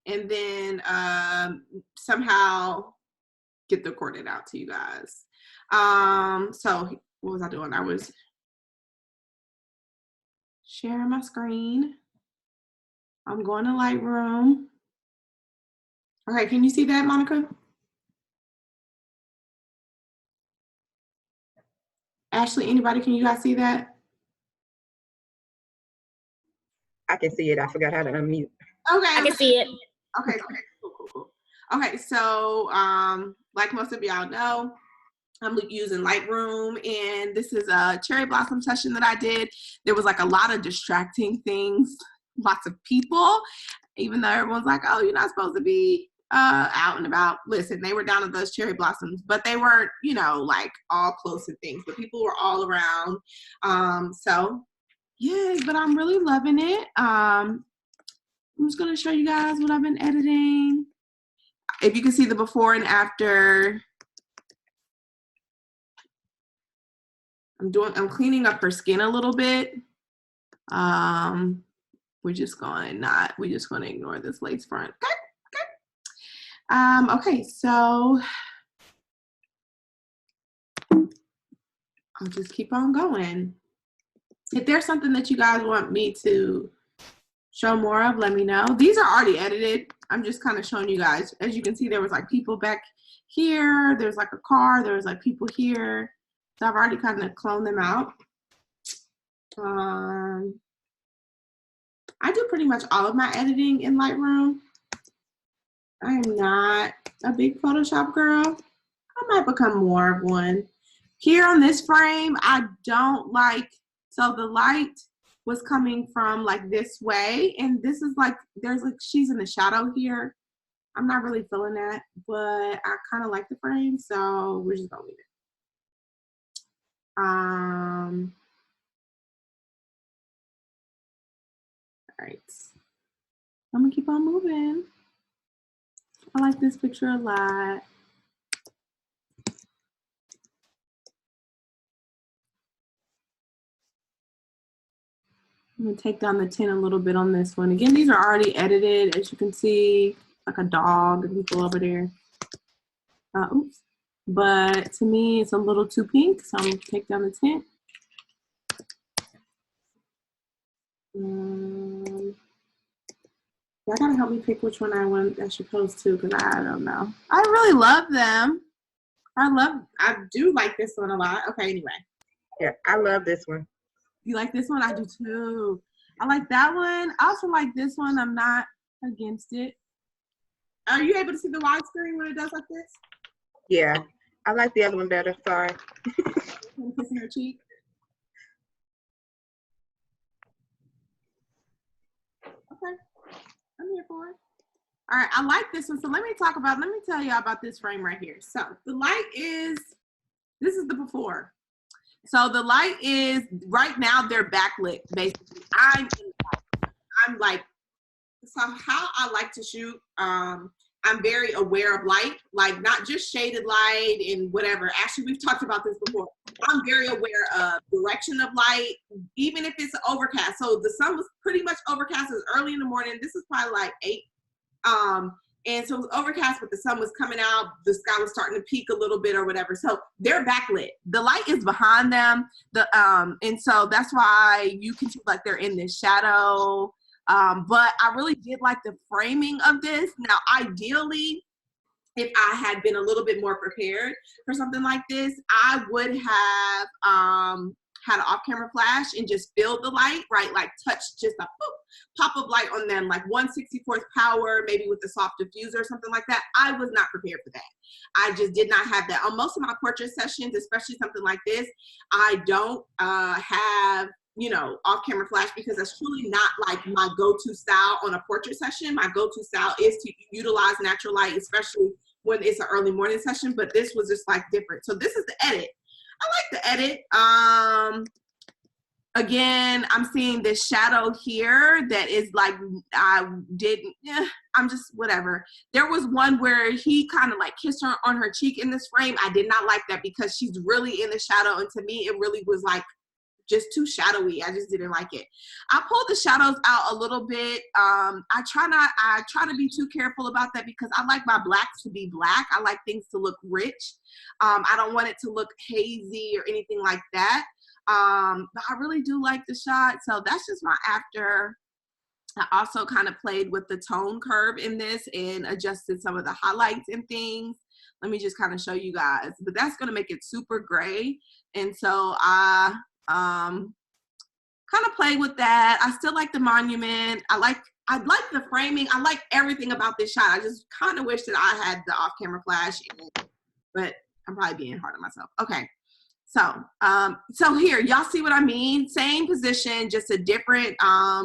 and then somehow get the coordinate out to you guys. So what was I doing? I was sharing my screen. I'm going to Lightroom. Okay, can you see that, Monica? Ashley, anybody, can you guys see that? I can see it. I forgot how to unmute. Okay. I can see it. Okay, cool. Okay, so like most of y'all know, I'm using Lightroom, and this is a cherry blossom session that I did. There was like a lot of distracting things, lots of people, even though everyone's like, oh, you're not supposed to be out and about. Listen, they were down at those cherry blossoms, but they weren't, you know, like all close and things, but people were all around. So yeah, but I'm really loving it. I'm just gonna show you guys what I've been editing. If you can see the before and after. I'm cleaning up her skin a little bit. We're just gonna ignore this lace front. Okay, so I'll just keep on going. If there's something that you guys want me to show more of, let me know. These are already edited. I'm just kind of showing you guys. As you can see, there was like people back here. There's like a car. There was like people here. So I've already kind of cloned them out. I do pretty much all of my editing in Lightroom. I am not a big Photoshop girl. I might become more of one. Here on this frame, I don't like, so the light was coming from like this way, and this is like, there's like, she's in the shadow here. I'm not really feeling that, but I kind of like the frame, so we're just gonna leave it. All right, I'm gonna keep on moving. I like this picture a lot. I'm gonna take down the tint a little bit on this one. Again, these are already edited, as you can see, like a dog and people over there. Oops. But to me, it's a little too pink, so I'm gonna take down the tint. Y'all gotta help me pick which one I should post to, because I don't know. I really love them. I do like this one a lot. Okay, anyway. Yeah, I love this one. You like this one? I do too. I like that one. I also like this one. I'm not against it. Are you able to see the widescreen when it does like this? Yeah, I like the other one better. Sorry. Kissing her cheek. Okay, I'm here for it. All right, I like this one. So let me tell you about this frame right here. So the light this is the before. So the light is, right now they're backlit, basically. I'm like, so how I like to shoot, I'm very aware of light, like not just shaded light and whatever. Actually, we've talked about this before. I'm very aware of direction of light, even if it's overcast. So the sun was pretty much overcast. It was early in the morning. This is probably like 8. And so it was overcast, but the sun was coming out. The sky was starting to peak a little bit or whatever. So they're backlit. The light is behind them. And so that's why you can see like they're in this shadow. But I really did like the framing of this. Now, ideally, if I had been a little bit more prepared for something like this, I would have had an off-camera flash and just filled the light, right? Like touch just a pop of light on them, like 1/64th power, maybe with a soft diffuser or something like that. I was not prepared for that. I just did not have that. On most of my portrait sessions, especially something like this, I don't have, you know, off-camera flash, because that's truly not like my go-to style on a portrait session. My go-to style is to utilize natural light, especially when it's an early morning session, but this was just like different. So this is the edit. I like the edit. Again, I'm seeing this shadow here that is like, I'm just whatever. There was one where he kind of like kissed her on her cheek in this frame. I did not like that because she's really in the shadow. And to me, it really was like just too shadowy. I just didn't like it. I pulled the shadows out a little bit. I try to be too careful about that because I like my blacks to be black. I like things to look rich. I don't want it to look hazy or anything like that. But I really do like the shot. So that's just my after. I also kind of played with the tone curve in this and adjusted some of the highlights and things. Let me just kind of show you guys, but that's going to make it super gray. And so I kind of played with that. I still like the monument. I like the framing. I like everything about this shot. I just kind of wish that I had the off-camera flash in it, but I'm probably being hard on myself. Okay. So here, y'all see what I mean? Same position, just a different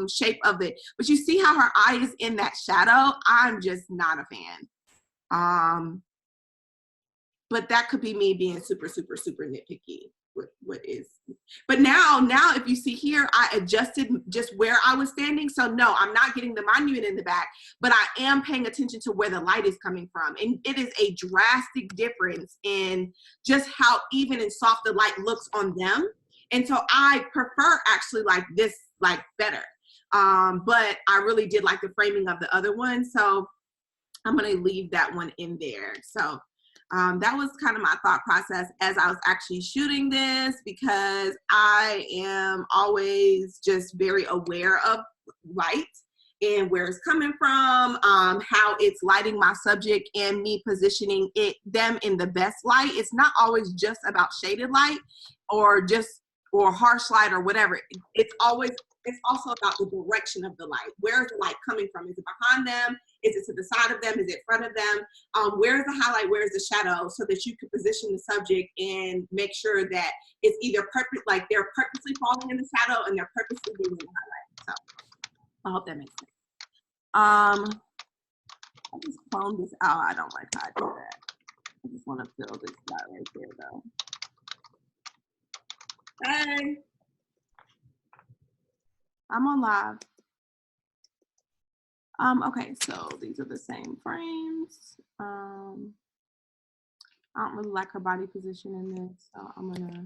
shape of it. But you see how her eye is in that shadow? I'm just not a fan. But that could be me being super, super, super nitpicky. What is? But now if you see here, I adjusted just where I was standing. So no, I'm not getting the monument in the back, but I am paying attention to where the light is coming from. And it is a drastic difference in just how even and soft the light looks on them. And so I prefer actually like this, like better. But I really did like the framing of the other one. So I'm going to leave that one in there. So that was kind of my thought process as I was actually shooting this, because I am always just very aware of light and where it's coming from, how it's lighting my subject and me positioning them in the best light. It's not always just about shaded light or harsh light or whatever. It's also about the direction of the light. Where is the light coming from? Is it behind them? Is it to the side of them? Is it in front of them? Where's the highlight? Where's the shadow? So that you can position the subject and make sure that it's either like they're purposely falling in the shadow and they're purposely being in the highlight. So I hope that makes sense. I just clone this out. I don't like how I do that. I just want to fill this guy right there though. Hey. I'm on live. Okay, so these are the same frames. I don't really like her body position in this, so I'm gonna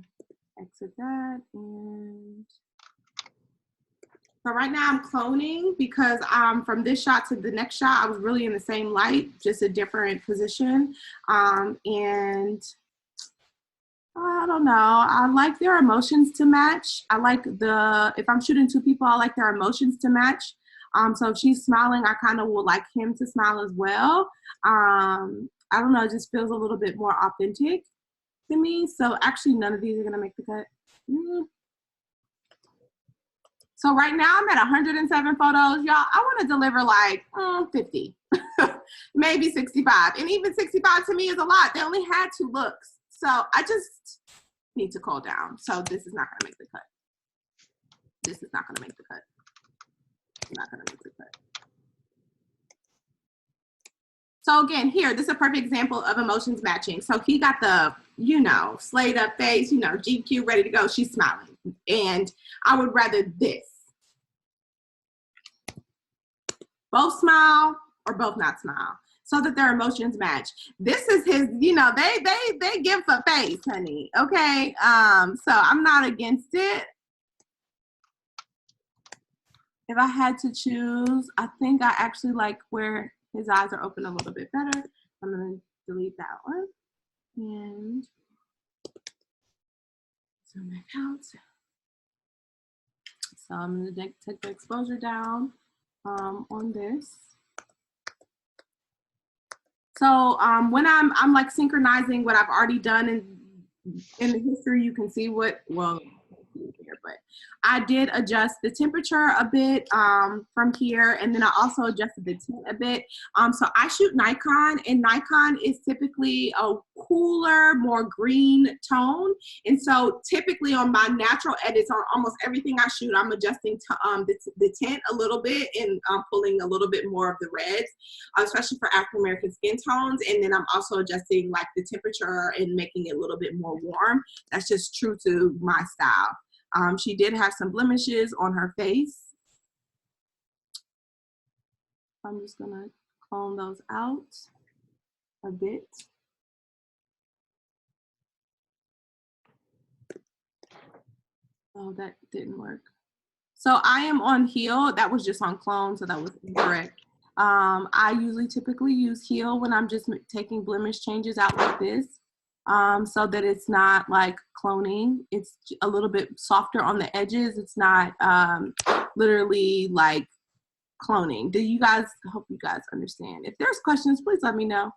exit that. And so right now I'm cloning because from this shot to the next shot, I was really in the same light, just a different position. And I don't know. I like their emotions to match. I like if I'm shooting two people, I like their emotions to match. So if she's smiling, I kind of would like him to smile as well. I don't know. It just feels a little bit more authentic to me. So actually, none of these are going to make the cut. So right now I'm at 107 photos. Y'all, I want to deliver like 50, maybe 65. And even 65 to me is a lot. They only had 2 looks. So I just need to cool down. So this is not going to make the cut. This is not going to make the cut. Not going to make the cut. So again, here, this is a perfect example of emotions matching. So he got the, slayed up face, GQ, ready to go. She's smiling. And I would rather this. Both smile or both not smile, so that their emotions match. This is his, they give a face, honey. Okay. So I'm not against it. If I had to choose, I think I actually like where his eyes are open a little bit better. I'm gonna delete that one and zoom back out. So I'm gonna take the exposure down on this. So when I'm like synchronizing what I've already done in the history, you can see here, but I did adjust the temperature a bit from here, and then I also adjusted the tint a bit. So I shoot Nikon, and Nikon is typically a cooler, more green tone, and so typically on my natural edits on almost everything I shoot, I'm adjusting the tint a little bit and pulling a little bit more of the reds, especially for African American skin tones, and then I'm also adjusting like the temperature and making it a little bit more warm. That's just true to my style. She did have some blemishes on her face. I'm just gonna clone those out a bit. Oh, that didn't work. So I am on Heal. That was just on Clone, so that was incorrect. I usually typically use Heal when I'm just taking blemish changes out like this, so that it's not like cloning. It's a little bit softer on the edges. It's not literally like cloning. I hope you guys understand. If there's questions, please let me know,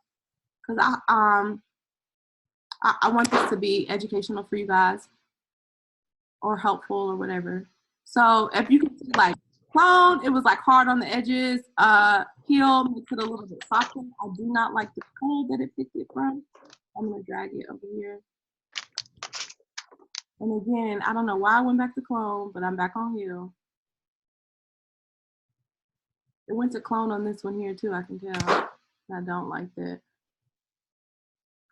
because I want this to be educational for you guys or helpful or whatever. So if you can see like Clone, it was like hard on the edges. Heal makes it a little bit softer. I do not like the color that it picked it from. I'm gonna drag it over here. And again, I don't know why I went back to Clone, but I'm back on Heal. It went to Clone on this one here too, I can tell. I don't like that.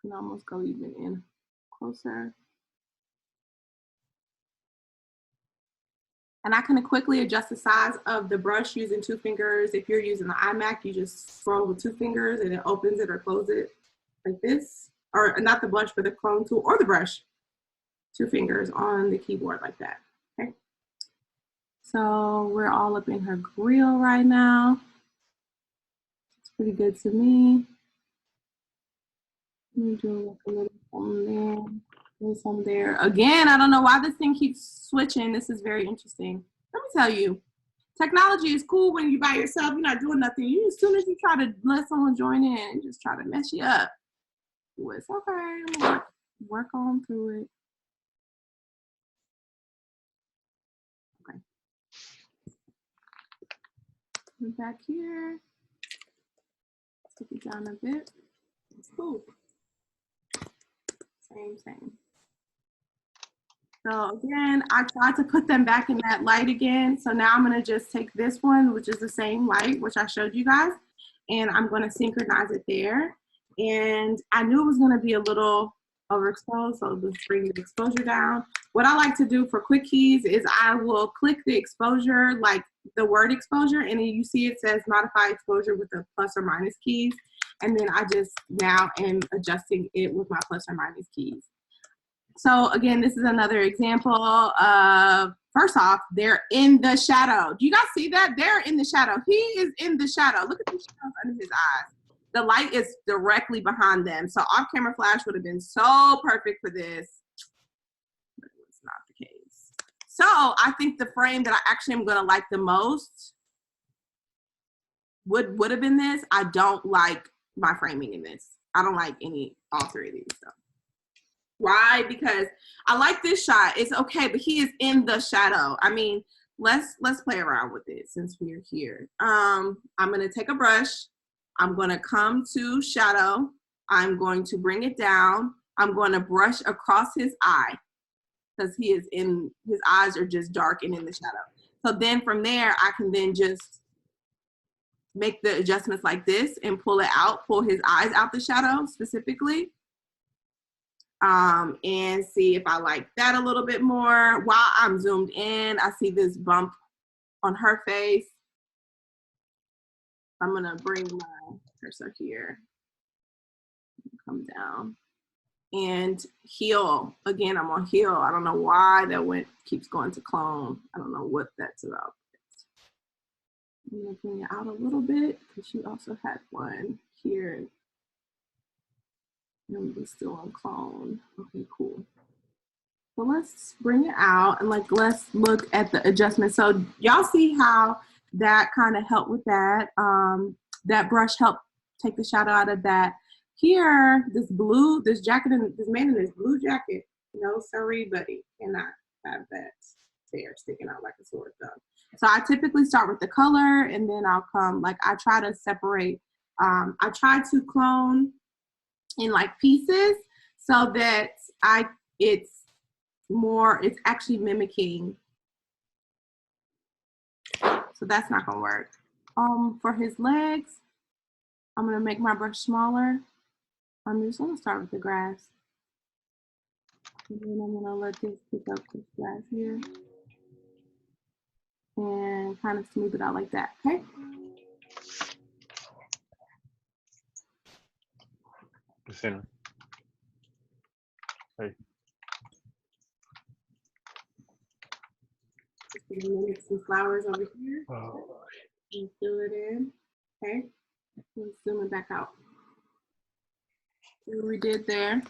Can almost go even in closer. And I can quickly adjust the size of the brush using 2 fingers. If you're using the iMac, you just scroll with 2 fingers and it opens it or closes it like this. Or not the brush, but the clone tool or the brush. 2 fingers on the keyboard like that, okay? So we're all up in her grill right now. It's pretty good to me. Let me do like a little something there. There's some there. Again, I don't know why this thing keeps switching. This is very interesting. Let me tell you, technology is cool when you're by yourself. You're not doing nothing. As soon as you try to let someone join in, it just try to mess you up. It's okay. I'm gonna work on through it. Okay. Come back here. Take it down a bit. It's cool. Same. So again, I tried to put them back in that light again. So now I'm gonna just take this one, which is the same light, which I showed you guys, and I'm gonna synchronize it there. And I knew it was gonna be a little overexposed, so let's bring the exposure down. What I like to do for quick keys is I will click the exposure, like the word exposure, and then you see it says modify exposure with the plus or minus keys. And then I just now am adjusting it with my plus or minus keys. So again, this is another example of, first off, they're in the shadow. Do you guys see that? They're in the shadow. He is in the shadow. Look at the shadows under his eyes. The light is directly behind them. So off-camera flash would have been so perfect for this, but it was not the case. So I think the frame that I actually am gonna like the most would have been this. I don't like my framing in this. I don't like all 3 of these stuff. Why? Because I like this shot. It's okay, but he is in the shadow. I mean, let's play around with it since we're here. I'm gonna take a brush. I'm gonna come to shadow. I'm going to bring it down. I'm going to brush across his eye because his eyes are just dark and in the shadow. So then from there, I can then just make the adjustments like this and pull it out, pull his eyes out the shadow specifically. And see if I like that a little bit more. While I'm zoomed in, I see this bump on her face. I'm gonna bring my cursor here, come down, and heal. Again, I'm on heal. I don't know why that keeps going to clone. I don't know what that's about. I'm gonna bring it out a little bit because she also had one here. And we're still on clone. Okay, cool. So let's bring it out and let's look at the adjustment. So y'all see how that kind of helped with that. That brush helped take the shadow out of that. Here, this man in this blue jacket, no sorry buddy, cannot have that hair sticking out like a sore thumb. So I typically start with the color and then I'll come, I try to separate, I try to clone in pieces so that it's actually mimicking. So that's not gonna work. For his legs, I'm gonna make my brush smaller. I'm just gonna start with the grass. And then I'm gonna let this pick up this grass here. And kind of smooth it out like that, okay? Listen. Hey. mimic some flowers over here. Oh, And fill it in. Okay. Let's zoom it back out. See what we did there.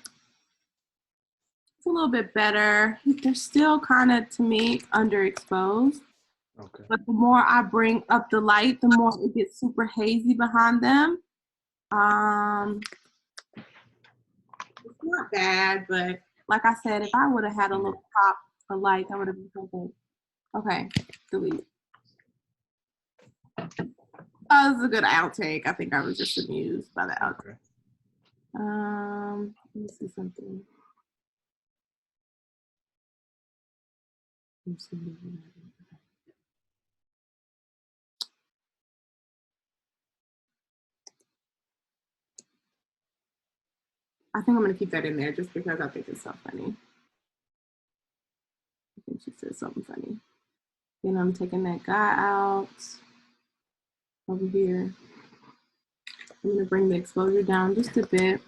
It's a little bit better. They're still kind of, to me, underexposed. okay. But the more I bring up the light, the more it gets super hazy behind them. It's not bad, but like I said, if I would have had a little pop for light, that would have been so good. Okay, delete. Oh, this is a good outtake. I think I was just amused by the outtake. Okay. Let me see something. I think I'm gonna keep that in there just because I think it's so funny. I think she said something funny. Then I'm taking that guy out over here. I'm gonna bring the exposure down just a bit.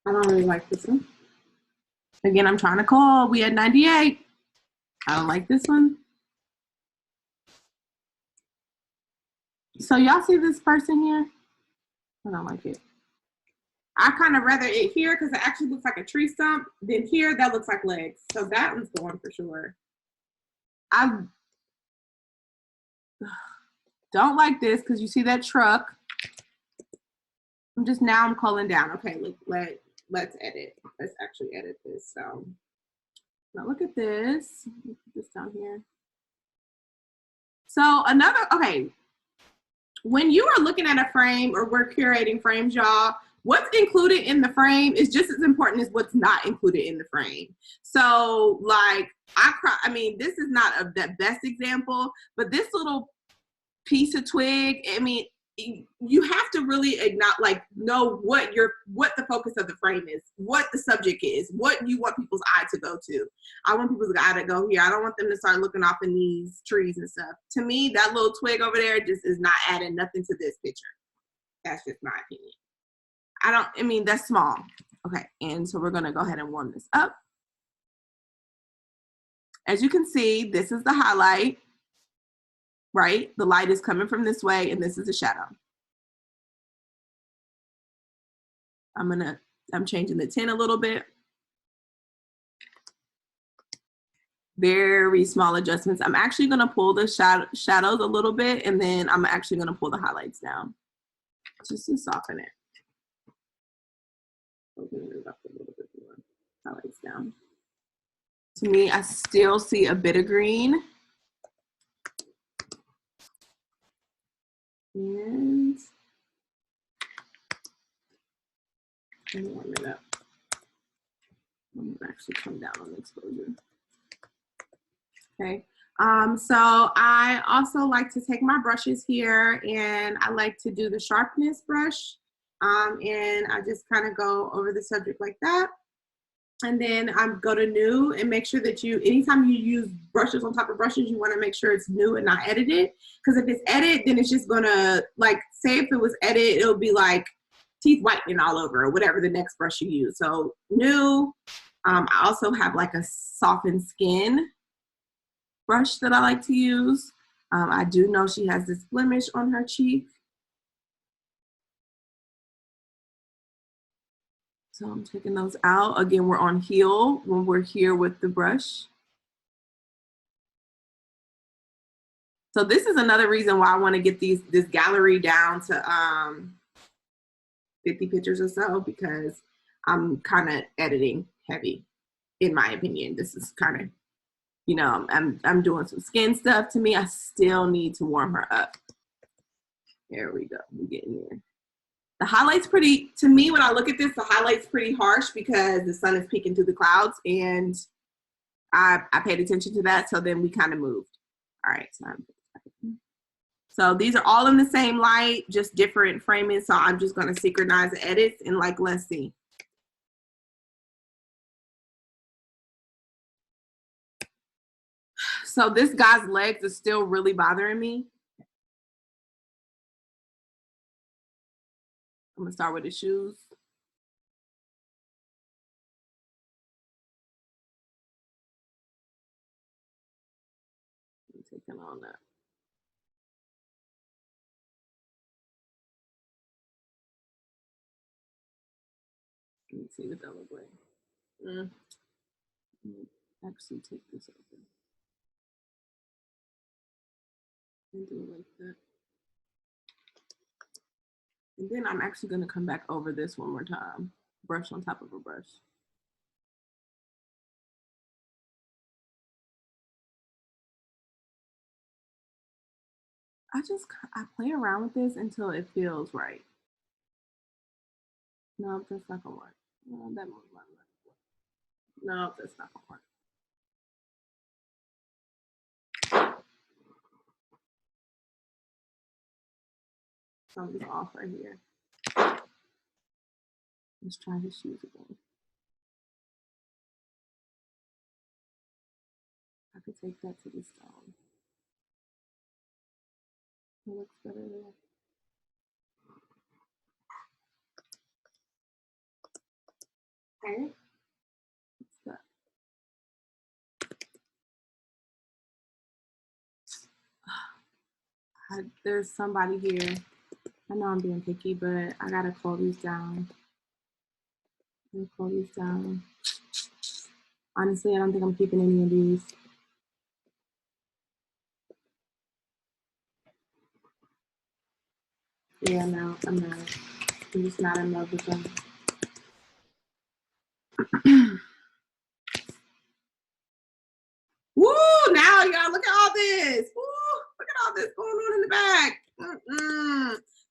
I don't really like this one. Again, I'm trying to call. We had 98. I don't like this one. So y'all see this person here? I don't like it. I kind of rather it here because it actually looks like a tree stump than here that looks like legs. So that one's going for sure. I don't like this because you see that truck. I'm calling down. Okay, let's edit. Let's actually edit this. So now look at this. Put this down here. So okay. When you are looking at a frame or we're curating frames, y'all, what's included in the frame is just as important as what's not included in the frame. So like, I mean, this is not the best example, but this little piece of twig, I mean, you have to really know what the focus of the frame is, what the subject is, what you want people's eye to go to. I want people's eye to go here. I don't want them to start looking off in these trees and stuff. To me, that little twig over there just is not adding nothing to this picture. That's just my opinion. That's small. Okay, and so we're gonna go ahead and warm this up. As you can see, this is the highlight. Right? The light is coming from this way and this is the shadow. I'm changing the tint a little bit. Very small adjustments. I'm actually gonna pull the shadows a little bit and then I'm actually gonna pull the highlights down just to soften it. Open it up a little bit more. Highlights down. To me, I still see a bit of green. And warm it up. I'm gonna actually come down on the exposure. Okay, so I also like to take my brushes here and I like to do the sharpness brush. And I just kind of go over the subject like that. And then I go to new and make sure that anytime you use brushes on top of brushes, you want to make sure it's new and not edited. Because if it's edit, then it's just gonna, like, say if it was edit, it'll be like teeth whitening all over or whatever the next brush you use. So new. I also have like a softened skin brush that I like to use. I do know she has this blemish on her cheek. So I'm taking those out. Again, we're on heel when we're here with the brush. So this is another reason why I want to get this gallery down to 50 pictures or so, because I'm kind of editing heavy, in my opinion. This is kind of, you know, I'm doing some skin stuff. To me, I still need to warm her up. There we go. We're getting there. The highlight's pretty, to me, when I look at this, the highlight's pretty harsh because the sun is peeking through the clouds, and I paid attention to that, so then we kind of moved. All right, so these are all in the same light, just different framing, so I'm just gonna synchronize the edits and let's see. So this guy's legs is still really bothering me. I'm gonna start with his shoes. on that. Let me see what that looks like. Let me actually take this open and do it like that. And then I'm actually going to come back over this one more time. Brush on top of a brush. I play around with this until it feels right. No, that's not gonna work. No, that won't work. No, that's not gonna work. Something's off right here. Let's try his shoes again. I could take that to the stone. It looks better there. Okay. What's that? There's somebody here. I know I'm being picky, but I gotta close these down. Close these down. Honestly, I don't think I'm keeping any of these. Yeah, no, I'm not. I'm just not in love with them. Woo! Now y'all look at all this. Woo! Look at all this going on in the back.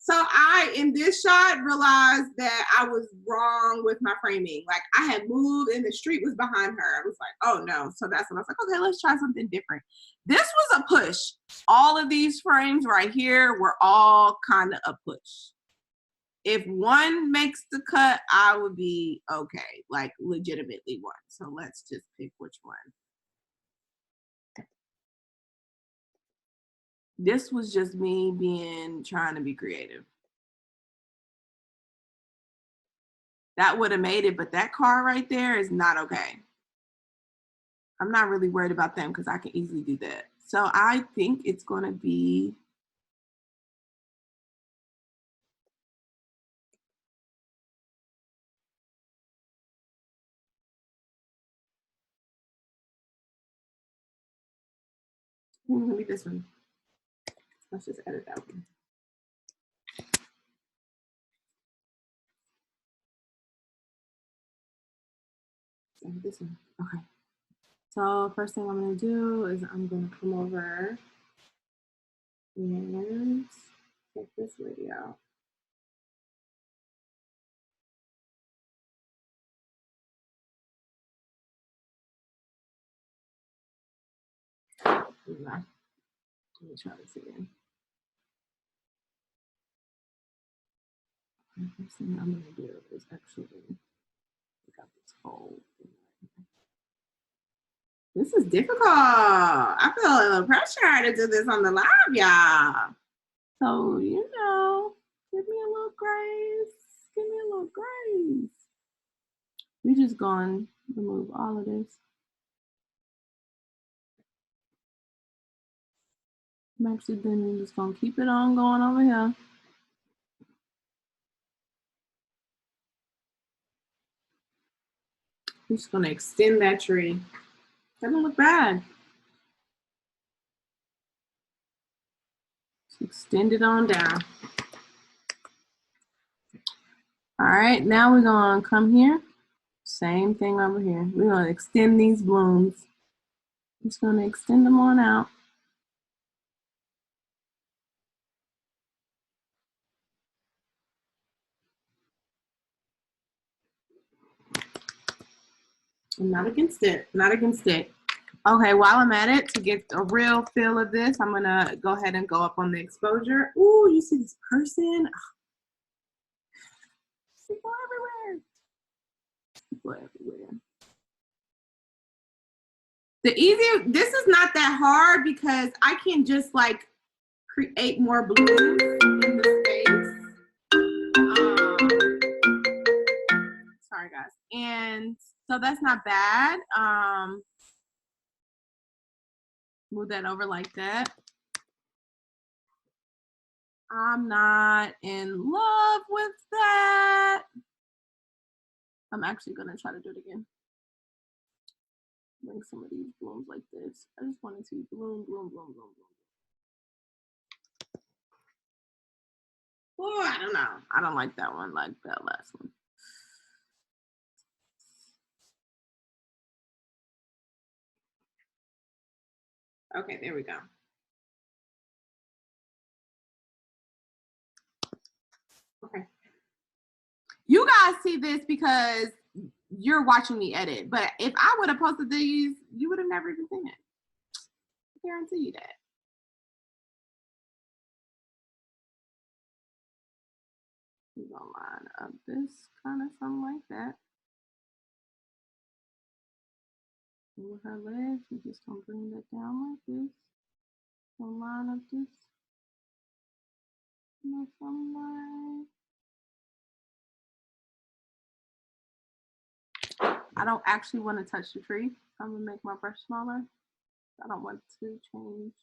So I, in this shot, realized that I was wrong with my framing. Like I had moved and the street was behind her. I was like, oh no. So that's when I was like, okay, let's try something different. This was a push. All of these frames right here were all kind of a push. If one makes the cut, I would be okay, like legitimately one. So let's just pick which one. This was just me trying to be creative. That would have made it, but that car right there is not okay. I'm not really worried about them because I can easily do that. So I think it's going to be maybe this one. Let's just edit that one. This one. Okay. So first thing I'm going to do is I'm going to come over and check this lady out. Let me try this again. The first thing I'm going to do is actually pick up this whole thing. This is difficult. I feel a little pressure to do this on the live, y'all. So, you know, give me a little grace. Give me a little grace. We're just going to remove all of this. I'm actually then just going to keep it on going over here. We're just going to extend that tree. Doesn't look bad. Just extend it on down. All right, now we're going to come here. Same thing over here. We're going to extend these blooms. I'm just going to extend them on out. I'm not against it. Not against it. Okay, while I'm at it, to get a real feel of this, I'm going to go ahead and go up on the exposure. Ooh, you see this person? People everywhere. People everywhere. This is not that hard because I can just like create more blooms in the space. Sorry guys. And so that's not bad. Move that over like that. I'm not in love with that. I'm actually gonna try to do it again. Bring some of these blooms like this. I just want to see bloom, bloom, bloom, bloom, bloom. Oh, I don't know. I don't like that one like that last one. Okay, there we go. Okay. You guys see this because you're watching me edit, but if I would have posted these, you would have never even seen it. I guarantee you that. We're gonna line up this kind of something like that. And with her legs, we're just gonna bring that down like this. Gonna line up this. Something like. I don't actually want to touch the tree. I'm gonna make my brush smaller. I don't want to change.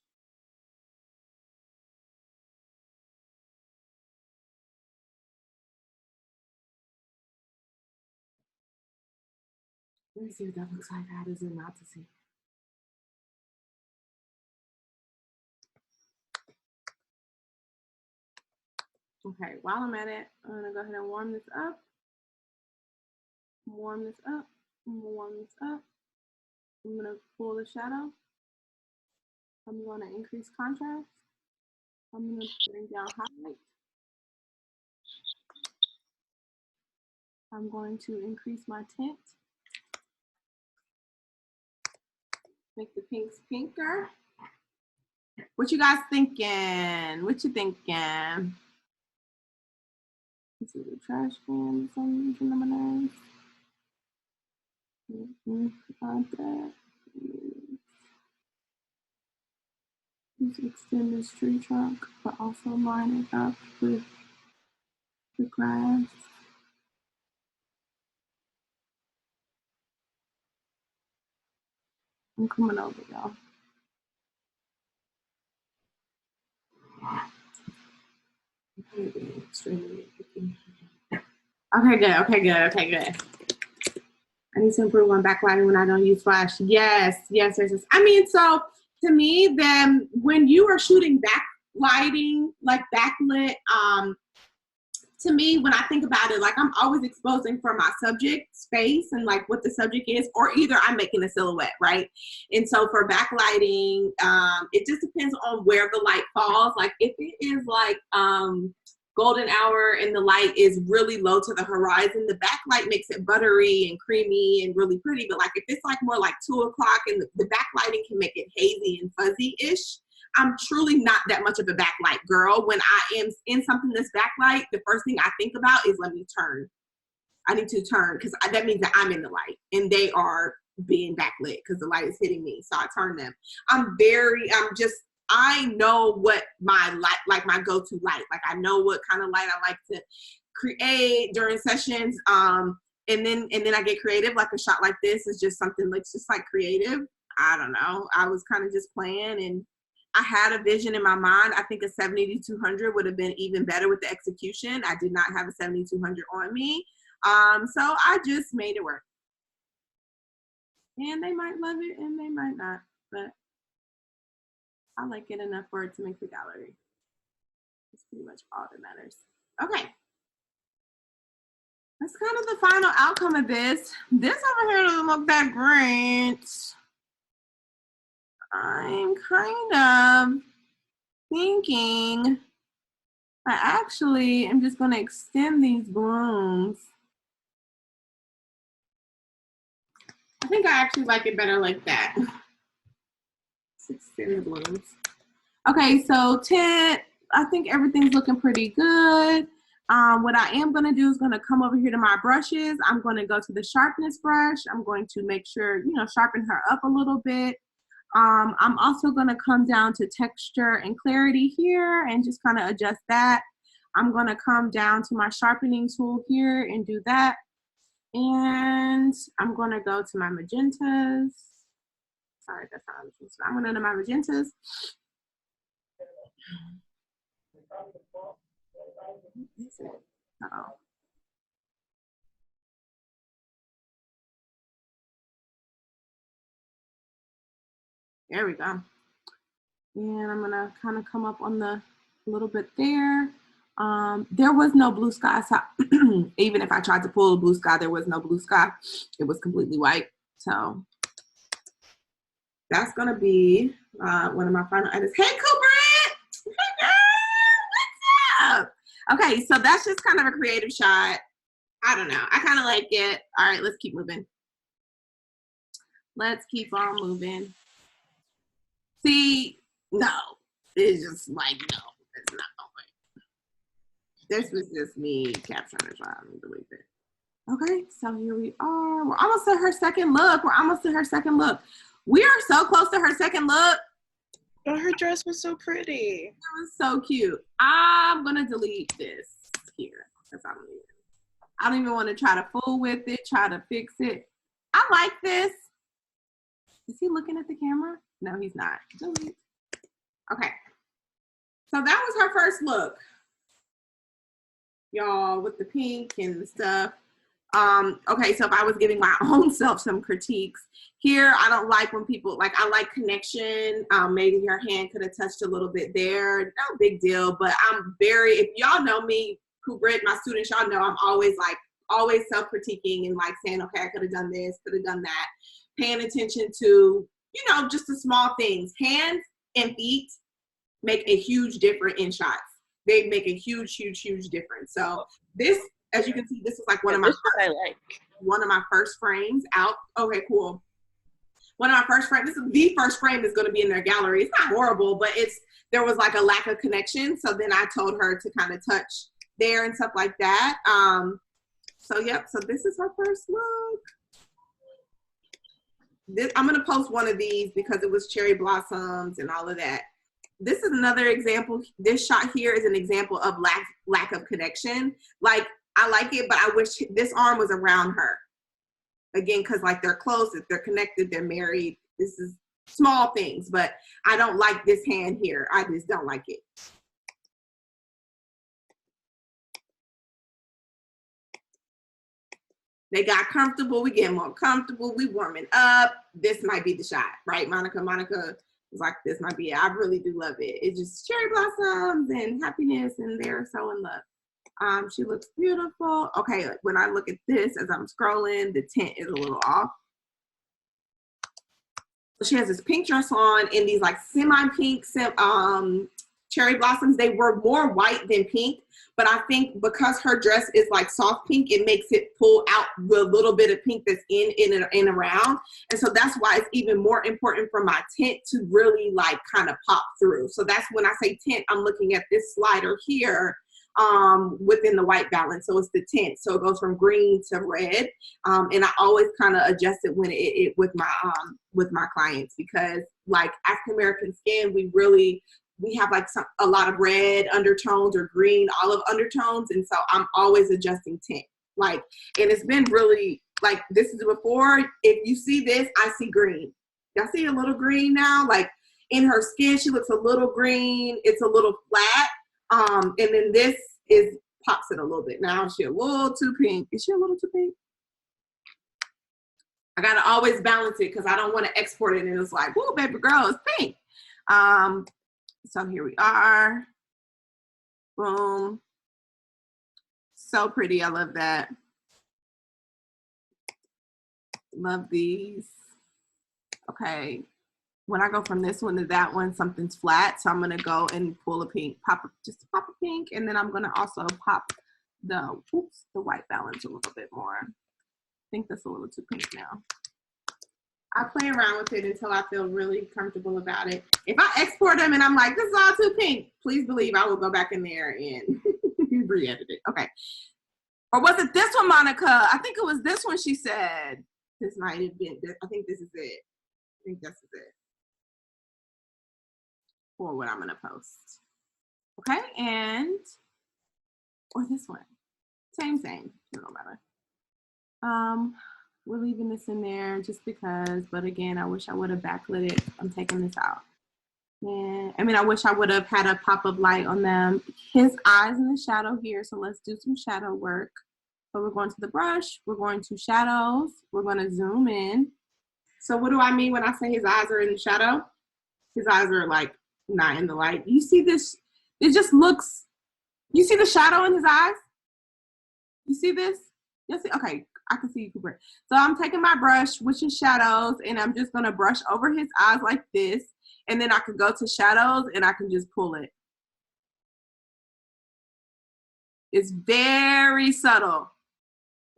Let me see what that looks like. How does it not to see? Okay, while I'm at it, I'm gonna go ahead and warm this up. Warm this up. Warm this up. I'm gonna pull the shadow. I'm gonna increase contrast. I'm gonna bring down highlight. I'm going to increase my tint. Make the pinks pinker. What you guys thinking? What you thinking? Let's see the trash can. Some lemonade. Like that. Just extend this tree trunk, but also line it up with the grass. I'm coming over, y'all. Okay, good. Okay, good. Okay, good. I need to improve on backlighting when I don't use flash. Yes, yes, yes, yes. I mean, so to me, then when you are shooting backlighting, like backlit, to me, when I think about it, like I'm always exposing for my subject space and like what the subject is, or either I'm making a silhouette, right? And so for backlighting, it just depends on where the light falls. Like if it is like golden hour and the light is really low to the horizon, the backlight makes it buttery and creamy and really pretty. But like if it's like more like 2 o'clock and the backlighting can make it hazy and fuzzy-ish, I'm truly not that much of a backlight girl. When I am in something that's backlight, the first thing I think about is let me turn. I need to turn because that means that I'm in the light and they are being backlit because the light is hitting me. So I turn them. I know what my light, like my go-to light. Like I know what kind of light I like to create during sessions. And then I get creative. Like a shot like this is just something like just like creative. I don't know. I was kind of just playing and I had a vision in my mind. I think a 70-200 would have been even better with the execution. I did not have a 70-200 on me. So I just made it work. And they might love it and they might not, but I like it enough for it to make the gallery. That's pretty much all that matters. Okay. That's kind of the final outcome of this. This over here doesn't look that great. I'm kind of thinking I actually am just going to extend these blooms. I think I actually like it better like that. Let's extend the blooms. Okay, so tint, I think everything's looking pretty good. What I am going to do is going to come over here to my brushes. I'm going to go to the sharpness brush. I'm going to make sure, sharpen her up a little bit. I'm also going to come down to texture and clarity here and just kind of adjust that. I'm going to come down to my sharpening tool here and do that. And I'm going to go to my magentas. Sorry, that's not magentas. I'm going to my magentas. What is it? Uh-oh. There we go. And I'm gonna kind of come up on the little bit there. There was no blue sky. So even if I tried to pull a blue sky, there was no blue sky. It was completely white. So that's gonna be one of my final edits. Hey, Cooper! Hey, girl! What's up? Okay, so that's just kind of a creative shot. I don't know. I kind of like it. All right, let's keep moving. Let's keep on moving. See, no, it's just like, no, it's not. This was just me capturing a shot. Let me delete it. Okay, so here we are. We're almost at her second look. We're almost at her second look. We are so close to her second look. Oh, her dress was so pretty. It was so cute. I'm gonna delete this here because I don't even want to try to fool with it, try to fix it. I like this. Is he looking at the camera? No, he's not. Delete. Okay. So that was her first look, y'all, with the pink and the stuff. Okay, so if I was giving my own self some critiques here, I don't like when people, like, I like connection. Maybe her hand could have touched a little bit there. No big deal, but I'm very, if y'all know me, Kubrit, my students, y'all know I'm always self-critiquing and like saying, okay, I could have done this, could have done that. Paying attention to, you know, just the small things. Hands and feet make a huge difference in shots. They make a huge, huge, huge difference. So this, as you can see, this is like one of my first frames out. Okay, cool. One of my first frames. This is the first frame is going to be in their gallery. It's not horrible, but there was like a lack of connection. So then I told her to kind of touch there and stuff like that. So yep. So this is her first look. I'm going to post one of these because it was cherry blossoms and all of that. This is another example. This shot here is an example of lack of connection. Like, I like it, but I wish this arm was around her. Again, because like they're close, if they're connected, they're married. This is small things, but I don't like this hand here. I just don't like it. They got comfortable. We get more comfortable. We warming up. This might be the shot, right, Monica? Monica was like, this might be it. I really do love it. It's just cherry blossoms and happiness, and they're so in love. She looks beautiful. Okay, when I look at this as I'm scrolling, the tint is a little off. She has this pink dress on in these like semi-pink cherry blossoms. They were more white than pink, but I think because her dress is like soft pink, it makes it pull out the little bit of pink that's in and around. And so that's why it's even more important for my tint to really like kind of pop through. So that's when I say tint, I'm looking at this slider here within the white balance. So it's the tint. So it goes from green to red. And I always kind of adjust it when with my clients, because like African American skin, we have like a lot of red undertones or green olive undertones. And so I'm always adjusting tint. Like, and it's been really like, this is before, if you see this, I see green. Y'all see a little green now? Like in her skin, she looks a little green. It's a little flat. And then this pops it a little bit. Now she a little too pink. Is she a little too pink? I gotta always balance it because I don't want to export it and it's like, whoa, baby girl, it's pink. So here we are. Boom. So pretty. I love that. Love these. Okay. When I go from this one to that one, something's flat. So I'm going to go and pull a pink, just pop a pink. And then I'm going to also pop the white balance a little bit more. I think that's a little too pink now. I play around with it until I feel really comfortable about it. If I export them and I'm like, this is all too pink, please believe I will go back in there and re-edit it. Okay. Or was it this one, Monica? I think it was this one she said. This might have been, I think this is it. I think this is it. For what I'm going to post. Okay, or this one. Same, it don't matter. We're leaving this in there just because, but again, I wish I would have backlit it. I'm taking this out. Yeah, I mean, I wish I would have had a pop-up light on them. His eyes in the shadow here, so let's do some shadow work. So we're going to the brush, we're going to shadows, we're going to zoom in. So what do I mean when I say his eyes are in the shadow? His eyes are like not in the light. You see this? It just looks, you see the shadow in his eyes? You see this? Yes. Okay, I can see you, Cooper. So I'm taking my brush, which is shadows, and I'm just gonna brush over his eyes like this. And then I can go to shadows and I can just pull it. It's very subtle.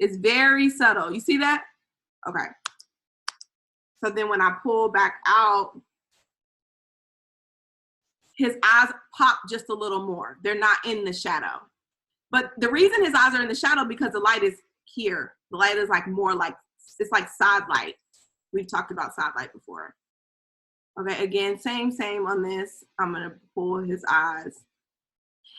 It's very subtle. You see that? Okay. So then when I pull back out, his eyes pop just a little more. They're not in the shadow. But the reason his eyes are in the shadow because the light is here. The light is like more like, it's like side light. We've talked about side light before. Okay, again, same on this. I'm gonna pull his eyes.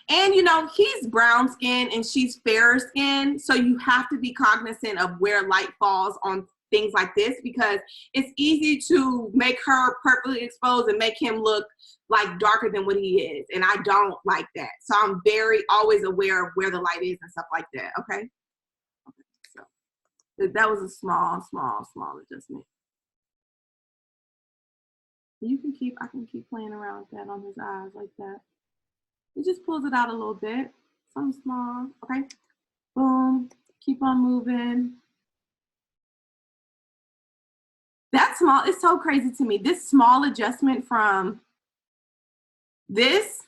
And you know, he's brown skin and she's fair skin, so you have to be cognizant of where light falls on things like this because it's easy to make her perfectly exposed and make him look like darker than what he is. And I don't like that. So I'm very always aware of where the light is and stuff like that, okay? So that was a small adjustment. I can keep playing around with that on his eyes like that. It just pulls it out a little bit. Something small, okay? Boom, keep on moving. That small, it's so crazy to me. This small adjustment from this,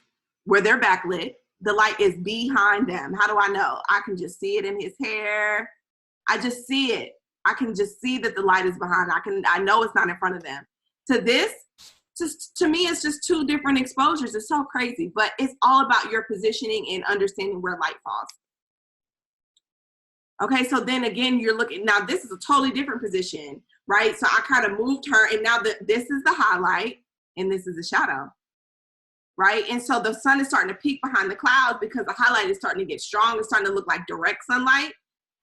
where they're backlit, the light is behind them. How do I know? I can just see it in his hair. I just see it. I can just see that the light is behind. I know it's not in front of them. To this, just to me, it's just two different exposures. It's so crazy, but it's all about your positioning and understanding where light falls. Okay, so then again, you're looking, now this is a totally different position, right? So I kind of moved her and now this is the highlight and this is the shadow, right? And so the sun is starting to peek behind the clouds because the highlight is starting to get strong. It's starting to look like direct sunlight.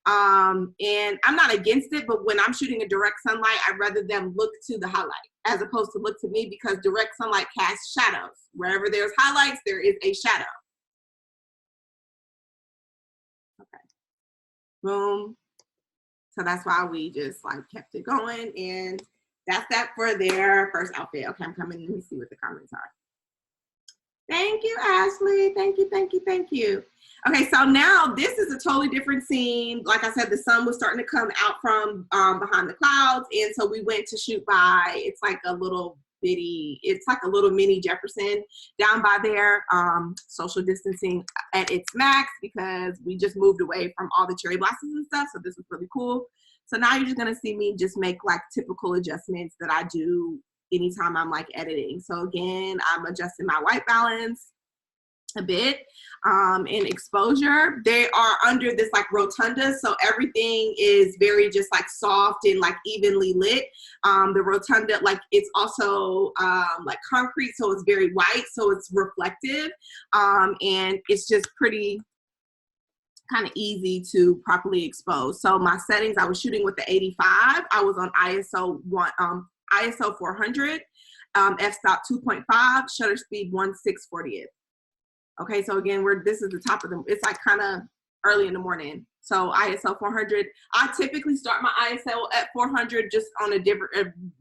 And I'm not against it, but when I'm shooting a direct sunlight, I'd rather them look to the highlight as opposed to look to me because direct sunlight casts shadows. Wherever there's highlights, there is a shadow. Okay, boom. So that's why we just like kept it going, and that's that for their first outfit. Okay, I'm coming. Let me see what the comments are. Thank you, Ashley. Thank you. Okay, so now this is a totally different scene. Like I said, the sun was starting to come out from behind the clouds, and so we went to shoot by, it's like a little bitty, it's like a little mini Jefferson down by there, social distancing at its max because we just moved away from all the cherry blossoms and stuff, so this was really cool. So now you're just gonna see me just make like typical adjustments that I do anytime I'm like editing. So again, I'm adjusting my white balance a bit. In exposure, they are under this like rotunda, so everything is very just like soft and like evenly lit. The rotunda, like it's also like concrete, so it's very white, so it's reflective, and it's just pretty kind of easy to properly expose. So my settings, I was shooting with the 85. I was on ISO 400, f-stop 2.5, shutter speed 1/640th. Okay, so again, this is the top of it's like kind of early in the morning. So ISO 400, I typically start my ISO at 400 just on a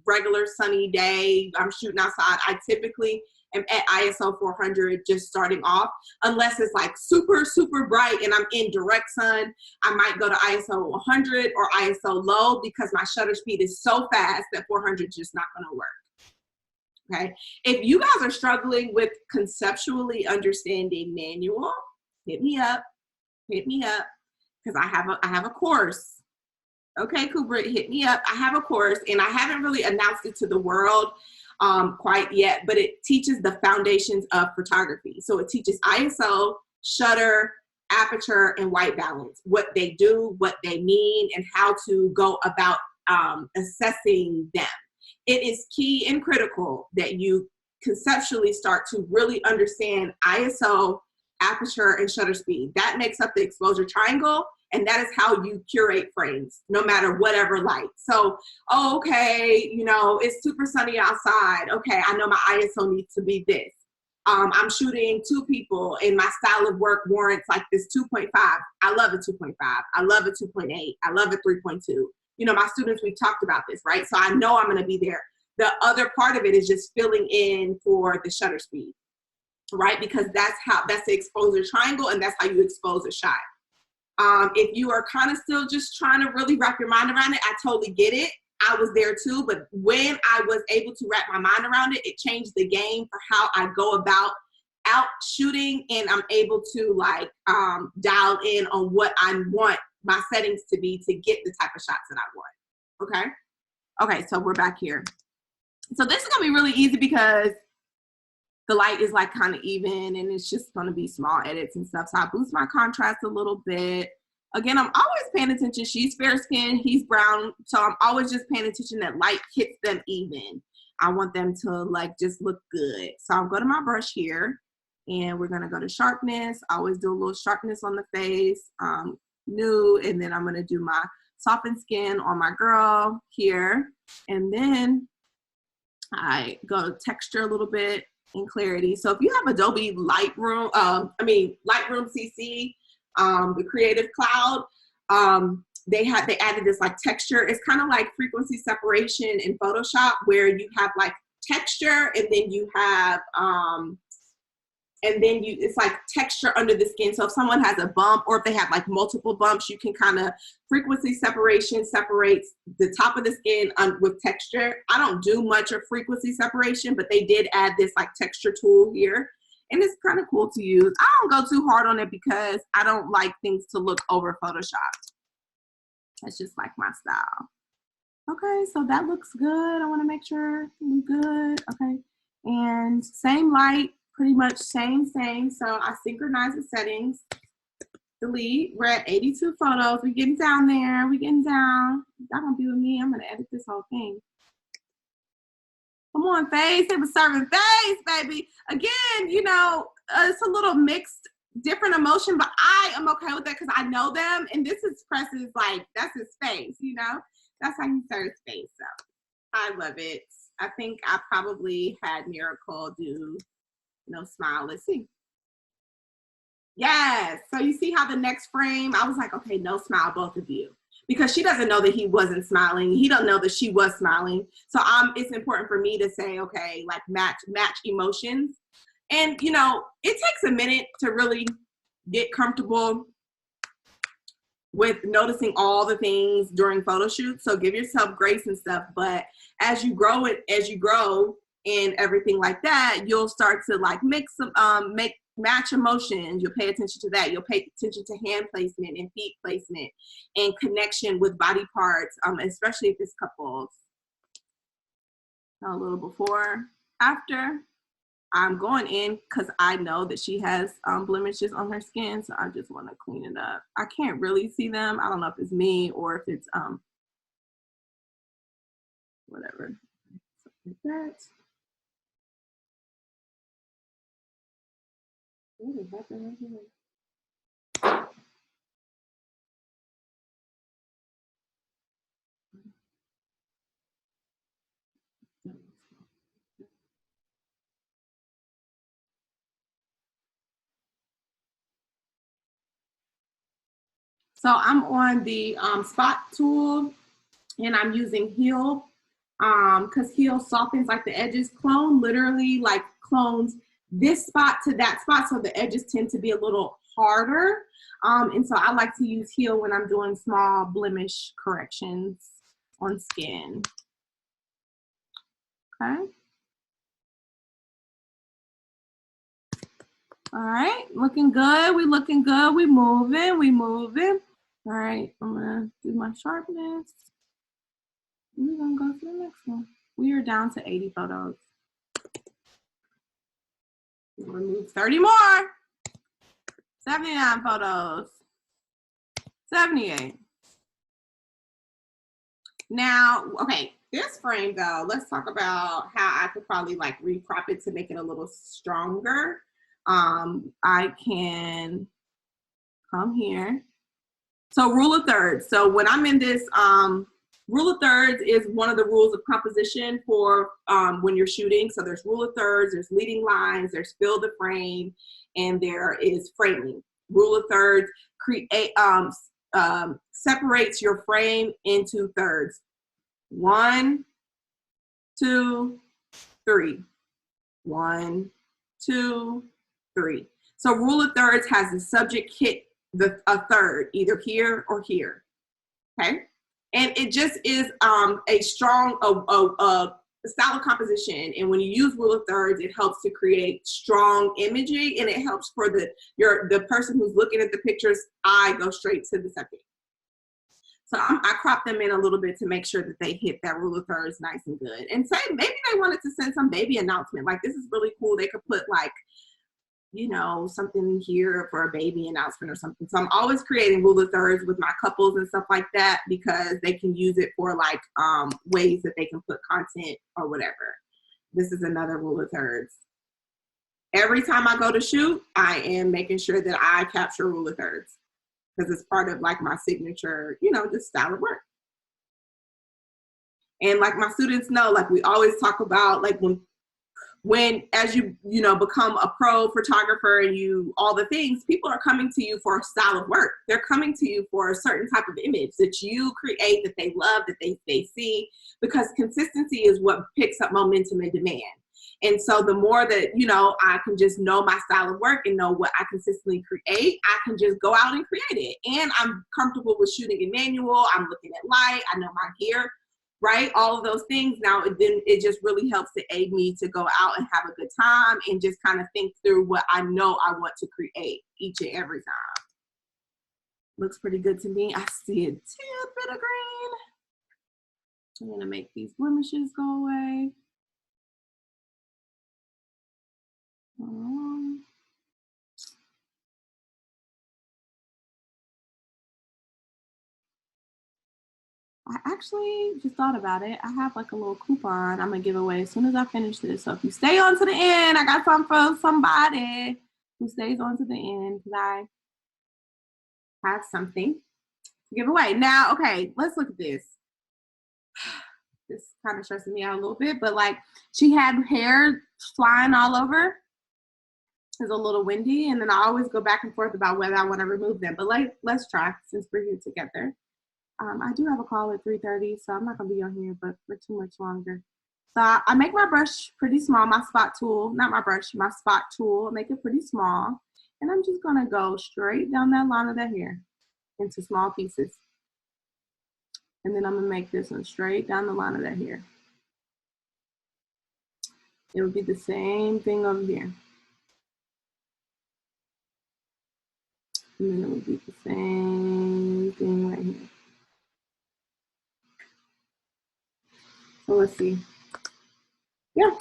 regular sunny day. I'm shooting outside. I typically am at ISO 400 just starting off, unless it's like super, super bright and I'm in direct sun. I might go to ISO 100 or ISO low because my shutter speed is so fast that 400 is just not gonna work. Okay, if you guys are struggling with conceptually understanding manual, hit me up, because I have a course. Okay, Cooper, hit me up. I have a course, and I haven't really announced it to the world quite yet, but it teaches the foundations of photography. So it teaches ISO, shutter, aperture, and white balance, what they do, what they mean, and how to go about assessing them. It is key and critical that you conceptually start to really understand ISO, aperture, and shutter speed. That makes up the exposure triangle, And that is how you curate frames, no matter whatever light. So, oh, okay, you know, it's super sunny outside. Okay, I know my ISO needs to be this. I'm shooting 2 people and my style of work warrants like this 2.5. I love a 2.5. I love a 2.8. I love a 3.2. You know, my students, we've talked about this, right? So I know I'm going to be there. The other part of it is just filling in for the shutter speed, right? Because that's the exposure triangle, and that's how you expose a shot. If you are kind of still just trying to really wrap your mind around it, I totally get it. I was there too, but when I was able to wrap my mind around it, it changed the game for how I go about out shooting, and I'm able to like dial in on what I want my settings to be to get the type of shots that I want. Okay? Okay, so we're back here. So this is gonna be really easy because the light is like kind of even and it's just gonna be small edits and stuff. So I boost my contrast a little bit. Again, I'm always paying attention. She's fair skinned, he's brown. So I'm always just paying attention that light hits them even. I want them to like just look good. So I'll go to my brush here and we're gonna go to sharpness. I always do a little sharpness on the face, new, and then I'm gonna do my softened skin on my girl here. And then I go to texture a little bit in clarity. So if you have Adobe Lightroom, Lightroom CC, the Creative Cloud, they added this like texture. It's kind of like frequency separation in Photoshop where you have like texture and then you have, it's like texture under the skin. So if someone has a bump or if they have like multiple bumps, you can kind of frequency separation separates the top of the skin with texture. I don't do much of frequency separation, but they did add this like texture tool here. And it's kind of cool to use. I don't go too hard on it because I don't like things to look over photoshopped. That's just like my style. Okay, so that looks good. I want to make sure we're good. Okay, and same light, pretty much same. So I synchronize the settings. Delete. We're at 82 photos. We're getting down there. We're getting down. Y'all gonna be with me. I'm gonna edit this whole thing. Come on, face. It was serving face, baby. Again, you know, it's a little mixed, different emotion, but I am okay with that because I know them. And this is Press's, like, that's his face, you know? That's how he serves face. So I love it. I think I probably had Miracle do, smile. Let's see. Yes. So you see how the next frame, I was like, okay, no smile, both of you. Because she doesn't know that he wasn't smiling. He don't know that she was smiling. So it's important for me to say, okay, like match emotions. And, it takes a minute to really get comfortable with noticing all the things during photo shoots. So give yourself grace and stuff. But as you grow and everything like that, you'll start to like match emotions. You'll pay attention to that. You'll pay attention to hand placement and feet placement and connection with body parts, especially if it's couples. A little before, after. I'm going in because I know that she has blemishes on her skin, so I just want to clean it up. I can't really see them. I don't know if it's me or if it's whatever. Like that. What is happening here? So I'm on the spot tool and I'm using Heal because Heal softens like the edges. Clone literally like clones this spot to that spot, so the edges tend to be a little harder. And so I like to use Heal when I'm doing small blemish corrections on skin. Okay. All right, looking good. We looking good. We moving. All right, I'm gonna do my sharpness. We're gonna go to the next one. We are down to 80 photos. We'll remove 30 more. 79 photos. 78. Now, okay, this frame though, let's talk about how I could probably like recrop it to make it a little stronger. I can come here So rule of thirds. So when I'm in this, rule of thirds is one of the rules of composition for when you're shooting. So there's rule of thirds, there's leading lines, there's fill the frame, and there is framing. Rule of thirds separates your frame into thirds. 1, 2, 3. 1, 2, 3. So rule of thirds has the subject hit a third, either here or here. Okay, and it just is a strong style of composition. And when you use rule of thirds, it helps to create strong imagery, and it helps for the person who's looking at the picture's eye go straight to the subject. So I cropped them in a little bit to make sure that they hit that rule of thirds nice and good. And say maybe they wanted to send some baby announcement, like this is really cool. They could put like, you know, something here for a baby announcement or something. So I'm always creating rule of thirds with my couples and stuff like that, because they can use it for like ways that they can put content or whatever. This is another rule of thirds. Every time I go to shoot, I am making sure that I capture rule of thirds, because it's part of like my signature, you know, just style of work. And like my students know, like we always talk about, like when as you know become a pro photographer and you all the things, people are coming to you for a style of work. They're coming to you for a certain type of image that you create, that they love, that they see, because consistency is what picks up momentum and demand. And so the more that, you know, I can just know my style of work and know what I consistently create, I can just go out and create it. And I'm comfortable with shooting in manual. I'm looking at light. I know my gear, right? All of those things. Now, then it just really helps to aid me to go out and have a good time and just kind of think through what I know I want to create each and every time. Looks pretty good to me. I see a tad bit of green. I'm going to make these blemishes go away. I actually just thought about it. I have like a little coupon I'm gonna give away as soon as I finish this. So if you stay on to the end, I got something for somebody who stays on to the end, because I have something to give away. Now, okay, let's look at this. This kind of stresses me out a little bit, but like she had hair flying all over. It's a little windy, and then I always go back and forth about whether I want to remove them. But let's try, since we're here together. I do have a call at 3:30, so I'm not gonna be on here but for too much longer. So I make my brush pretty small, my spot tool, not my brush, my spot tool, I make it pretty small. And I'm just gonna go straight down that line of that hair into small pieces. And then I'm gonna make this one straight down the line of that hair. It would be the same thing over here. And then it would be the same thing right here. So let's see. Yeah.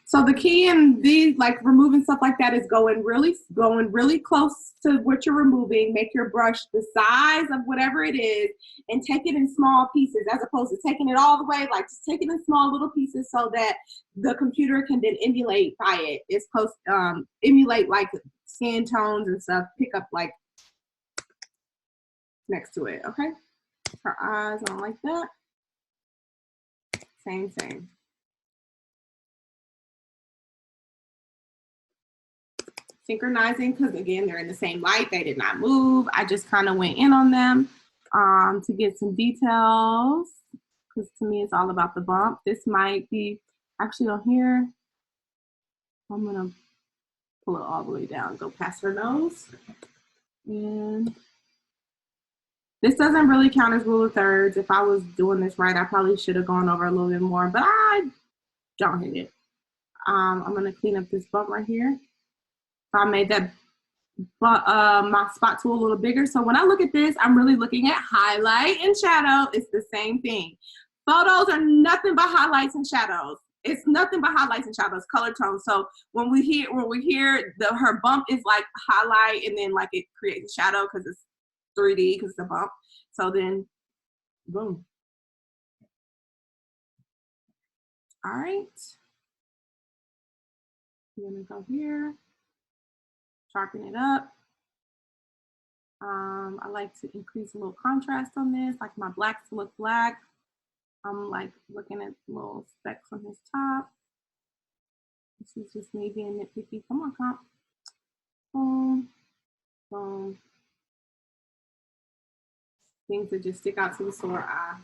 So the key in these, like removing stuff like that, is going really close to what you're removing. Make your brush the size of whatever it is, and take it in small pieces, as opposed to taking it all the way. Like just take it in small little pieces so that the computer can then emulate by it. It's supposed to emulate like skin tones and stuff. Pick up like next to it. Okay. Her eyes on like that. Same. Synchronizing, because again, they're in the same light. They did not move. I just kind of went in on them to get some details, because to me it's all about the bump. This might be actually on here. I'm gonna pull it all the way down, go past her nose. And this doesn't really count as rule of thirds. If I was doing this right, I probably should have gone over a little bit more, but I don't hit it. I'm gonna clean up this bump right here. So I made that my spot tool a little bigger. So when I look at this, I'm really looking at highlight and shadow. It's the same thing. Photos are nothing but highlights and shadows. It's nothing but highlights and shadows, color tones. So when we hear her bump is like highlight, and then like it creates a shadow because it's 3D, because it's a bump. So then, boom. All right. I'm gonna go here, sharpen it up. I like to increase a little contrast on this, like my blacks to look black. I'm like looking at little specks on his top. This is just me being nitpicky. Come on, comp. Boom, boom. Things that just stick out to the sore eye.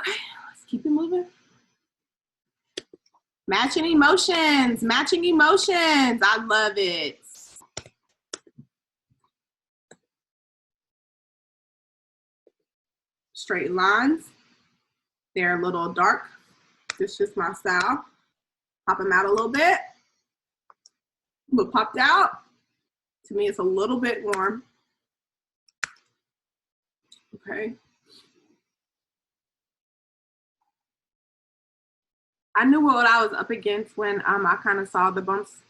Okay, let's keep it moving. Matching emotions, matching emotions. I love it. Straight lines. They're a little dark. This is just my style. Pop them out a little bit. But popped out. To me, it's a little bit warm. Okay. I knew what I was up against when I kind of saw the bumps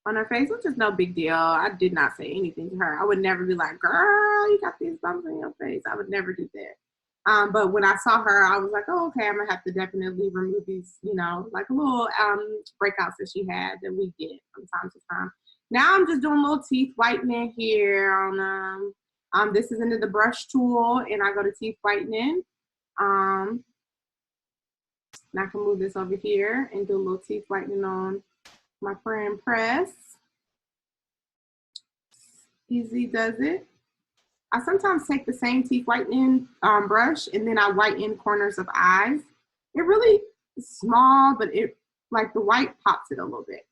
on her face, which is no big deal. I did not say anything to her. I would never be like, girl, you got these bumps on your face. I would never do that. But when I saw her, I was like, oh, okay, I'm gonna have to definitely remove these, you know, like little breakouts that she had that we get from time to time. Now I'm just doing a little teeth whitening here on, this is into the brush tool, and I go to teeth whitening. And I can move this over here and do a little teeth whitening on my friend Press. Easy does it. I sometimes take the same teeth whitening brush and then I whiten corners of eyes. It really is small, but it like the white pops it a little bit.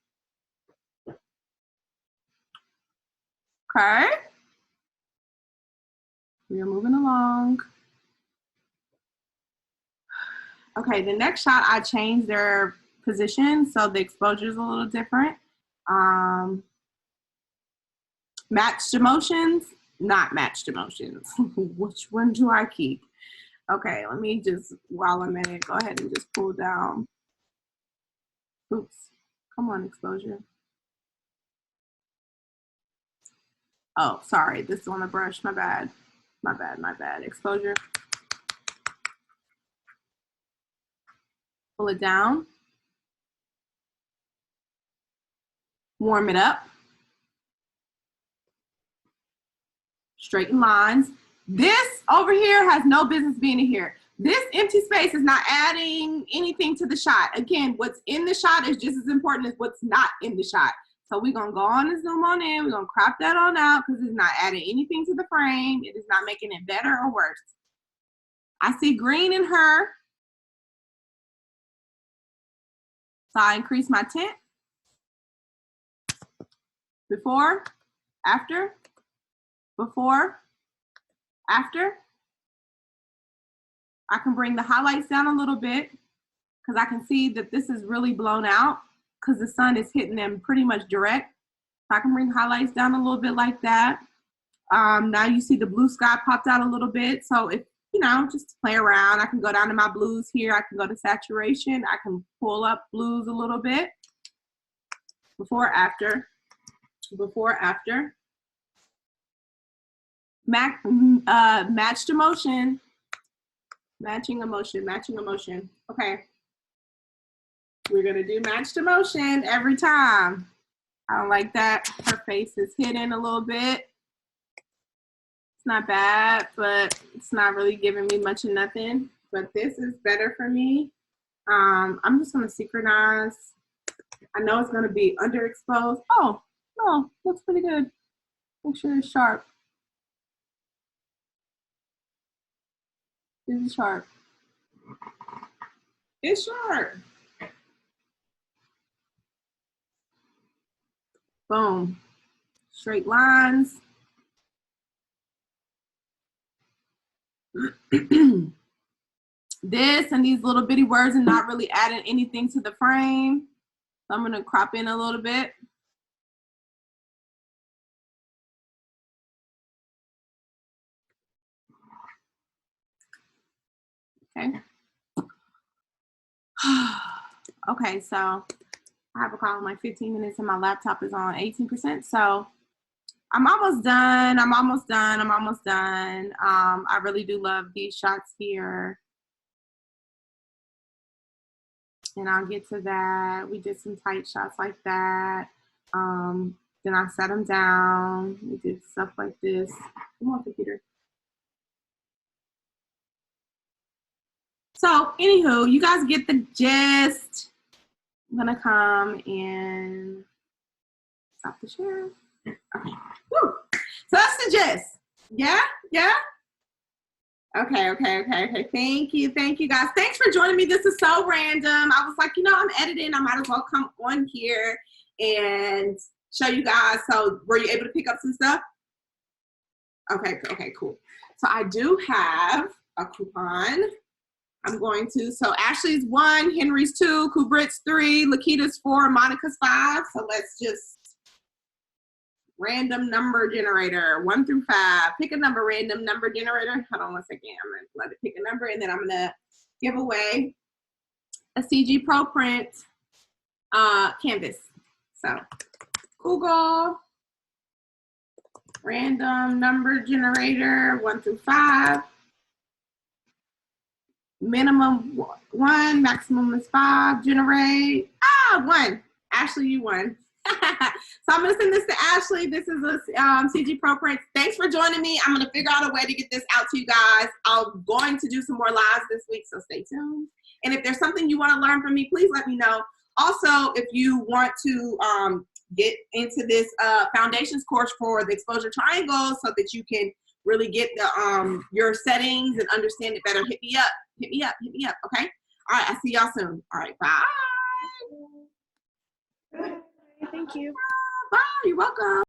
Okay. We are moving along. Okay, the next shot I changed their position, so the exposure is a little different. Matched emotions, not matched emotions. Which one do I keep? Okay, let me just, while I'm at it, go ahead and just pull down. Oops, come on, exposure. Oh, sorry, this is on the brush, my bad. My bad, exposure. Pull it down. Warm it up. Straighten lines. This over here has no business being in here. This empty space is not adding anything to the shot. Again, what's in the shot is just as important as what's not in the shot. So we're gonna go on and zoom on in. We're gonna crop that on out because it's not adding anything to the frame. It is not making it better or worse. I see green in her. So I increase my tint. Before, after, before, after. I can bring the highlights down a little bit because I can see that this is really blown out because the sun is hitting them pretty much direct. So I can bring highlights down a little bit like that. Now you see the blue sky popped out a little bit. So if, you know, just to play around, I can go down to my blues here. I can go to saturation. I can pull up blues a little bit. Before, after. Before, after. Matched emotion. Matching emotion, matching emotion. Okay. We're gonna do matched emotion every time. I don't like that. Her face is hidden a little bit. It's not bad, but it's not really giving me much of nothing. But this is better for me. I'm just gonna synchronize. I know it's gonna be underexposed. Oh, no, looks pretty good. Make sure it's sharp. This is sharp. It's sharp. Boom. Straight lines. This and these little bitty words are not really adding anything to the frame. So I'm gonna crop in a little bit. Okay. Okay, so I have a call in like 15 minutes and my laptop is on 18%. So I'm almost done. I'm almost done. I'm almost done. I really do love these shots here. And I'll get to that. We did some tight shots like that. Then I set them down. We did stuff like this. Come on, computer. So, anywho, you guys get the gist. I'm gonna come and stop the share. Okay. Woo. So that's the gist. Yeah? Yeah? Okay. Thank you guys. Thanks for joining me. This is so random. I was like, I'm editing. I might as well come on here and show you guys. So were you able to pick up some stuff? Okay, cool. So I do have a coupon. I'm going to, so Ashley's 1, Henry's 2, Kubrit's 3, Lakita's 4, Monica's 5. So let's just random number generator, 1 through 5. Pick a number, random number generator. Hold on one second. I'm going to let it pick a number, and then I'm going to give away a CG Pro Print canvas. So Google, random number generator, 1 through 5. Minimum 1, maximum is 5. Generate. 1. Ashley, you won. So I'm going to send this to Ashley. This is a CG Pro Print. Thanks for joining me. I'm going to figure out a way to get this out to you guys. I'm going to do some more lives this week, so stay tuned. And if there's something you want to learn from me, please let me know. Also, if you want to get into this foundations course for the exposure triangle so that you can really get the your settings and understand it better, hit me up, okay? All right, I'll see y'all soon. All right, bye. Thank you. Bye, you're welcome.